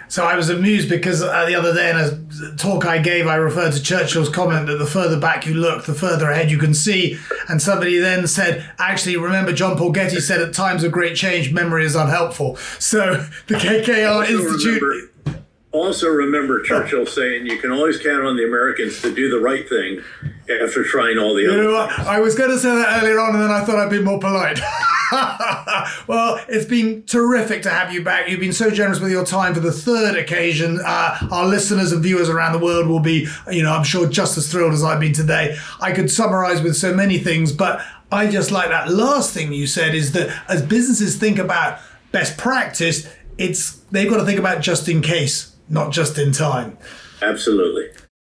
So I was amused because the other day in a talk I gave, I referred to Churchill's comment that the further back you look, the further ahead you can see. And somebody then said, actually, remember John Paul Getty said at times of great change, memory is unhelpful. So the KKR Institute... Also remember Churchill saying you can always count on the Americans to do the right thing after trying all the other things. You know what? I was going to say that earlier on, and then I thought I'd be more polite. Well, it's been terrific to have you back. You've been so generous with your time for the third occasion. Our listeners and viewers around the world will be, I'm sure just as thrilled as I've been today. I could summarize with so many things, but I just like that last thing you said is that as businesses think about best practice, they've got to think about just in case, not just in time. Absolutely.